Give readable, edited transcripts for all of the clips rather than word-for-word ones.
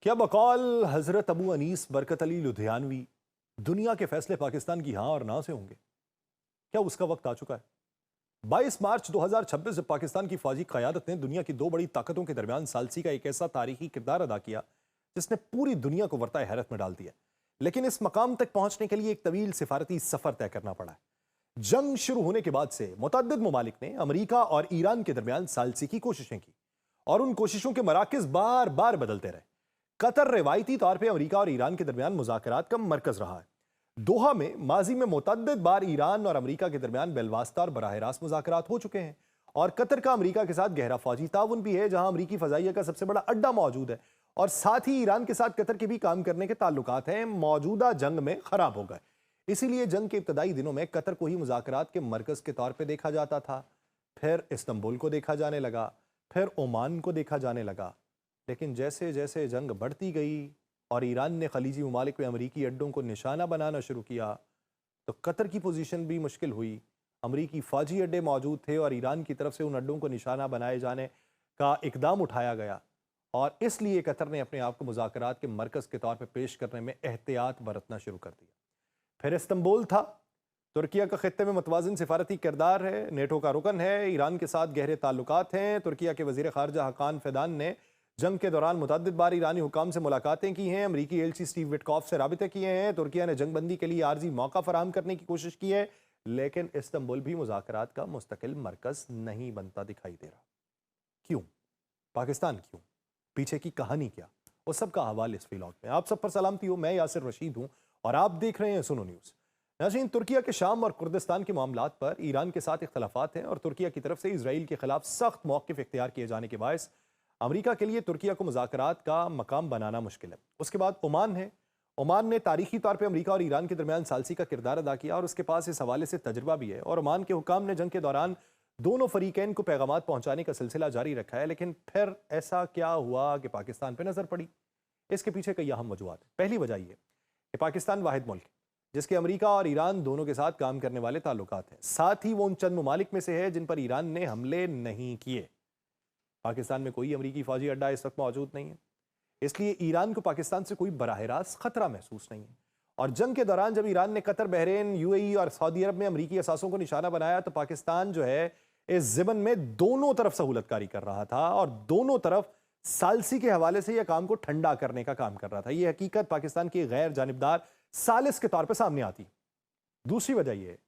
क्या बकौल हजरत अबू अनीस बरकत अली लुधियानवी दुनिया के फैसले पाकिस्तान की हाँ और ना से होंगे? क्या उसका वक्त आ चुका है? 22 मार्च 2026 जब पाकिस्तान की फौजी क़यादत ने दुनिया की दो बड़ी ताकतों के दरमियान सालसी का एक ऐसा तारीखी किरदार अदा किया जिसने पूरी दुनिया को वर्ताए हैरत में डाल दिया, लेकिन इस मकाम तक पहुंचने के लिए एक तवील सिफारती सफर तय करना पड़ा है। जंग शुरू होने के बाद से मुतअद्दिद ममालिक ने अमेरिका और ईरान के दरमियान सालसी की कोशिशें की और उन कोशिशों के मराकज बार बार बदलते रहे। कतर रिवायती तौर पर अमेरिका और ईरान के दरमियान मुज़ाकरात का मरकज रहा है। दोहा में माजी में मुतअद्दिद बार ईरान और अमेरिका के दरमियान बेलवास्ता और बराह रास्त मुज़ाकरात हो चुके हैं, और कतर का अमेरिका के साथ गहरा फौजी ताउन भी है, जहां अमेरिकी फ़ज़ाइया का सबसे बड़ा अड्डा मौजूद है, और साथ ही ईरान के साथ कतर के भी काम करने के ताल्लुकात हैं। मौजूदा जंग में खराब हो गए, इसीलिए जंग के इब्तदाई दिनों में कतर को ही मुज़ाकरात के मरकज़ के तौर पर देखा जाता था। फिर इस्तांबुल को देखा जाने लगा, फिर ओमान को देखा जाने लगा। लेकिन जैसे जैसे जंग बढ़ती गई और ईरान ने खलीजी ममालिक में अमरीकी अड्डों को निशाना बनाना शुरू किया, तो कतर की पोजीशन भी मुश्किल हुई। अमरीकी फ़ौजी अड्डे मौजूद थे और ईरान की तरफ से उन अड्डों को निशाना बनाए जाने का इकदाम उठाया गया, और इसलिए कतर ने अपने आप को मुज़ाकरात के मरकज़ के तौर पर पेश करने में एहतियात बरतना शुरू कर दिया। फिर इस्तांबुल था। तुर्किया का खित्ते में मुतवाज़िन सिफारती किरदार है, नेटो का रुकन है, ईरान के साथ गहरे ताल्लुकात हैं। तुर्किया के वज़ीर ख़ारजा हकान फ़िदान ने जंग के दौरान मुतअद्दिद बार ईरानी हुकाम से मुलाकातें की हैं, अमरीकी एलची स्टीव विटकॉफ से राबिते किए हैं। तुर्किया ने जंगबंदी के लिए आर्जी मौका फराहम करने की कोशिश की है, लेकिन इस्तांबुल भी मुज़ाकरात का मुस्तकिल मरकज़ नहीं बनता दिखाई दे रहा। क्यों? पाकिस्तान क्यों? पीछे की कहानी क्या? उस सब का हवाल इस व्लॉग में। आप सब पर सलामती हो, मैं यासिर रशीद हूँ और आप देख रहे हैं सुनो न्यूज़। नाज़रीन, तुर्किया के शाम और कुर्दिस्तान के मामलात पर ईरान के साथ इख्तलाफात हैं, और तुर्किया की तरफ से इजराइल के खिलाफ सख्त मौक़िफ़ इख्तियार किए जाने के बायस अमेरिका के लिए तुर्किया को मुज़ाकरात का मकाम बनाना मुश्किल है। उसके बाद ओमान है। ओमान ने तारीखी तौर पर अमेरिका और ईरान के दरमियान सालसी का किरदार अदा किया, और उसके पास इस हवाले से तजर्बा भी है, और ओमान के हुकाम ने जंग के दौरान दोनों फरीकैन को पैगामात पहुंचाने का सिलसिला जारी रखा है। लेकिन फिर ऐसा क्या हुआ कि पाकिस्तान पर नज़र पड़ी? इसके पीछे कई अहम वजूहात है। पहली वजह यह कि पाकिस्तान वाहिद मुल्क है जिसके अमेरिका और ईरान दोनों के साथ काम करने वाले ताल्लुकात हैं। साथ ही वो उन चंद ममालिक में से है जिन पर ईरान ने हमले नहीं किए। पाकिस्तान में कोई अमरीकी फौजी अड्डा इस वक्त मौजूद नहीं है, इसलिए ईरान को पाकिस्तान से कोई बराह रास्त खतरा महसूस नहीं है। और जंग के दौरान जब ईरान ने कतर, बहरीन, यूएई और सऊदी अरब में अमरीकी असासों को निशाना बनाया, तो पाकिस्तान जो है इस ज़िमन में दोनों तरफ सहूलतकारी कर रहा था, और दोनों तरफ सालसी के हवाले से यह काम को ठंडा करने का काम कर रहा था। यह हकीकत पाकिस्तान की गैर जानिबदार सालिस के तौर पर सामने आती। दूसरी वजह यह है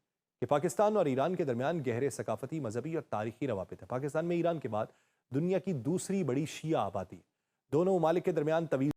कि पाकिस्तान और ईरान के दरमियान गहरे सकाफती, मजहबी और तारीखी रवाबित है। पाकिस्तान में ईरान के बाद दुनिया की दूसरी बड़ी शिया आबादी। दोनों ममालिक के दरमियान तवील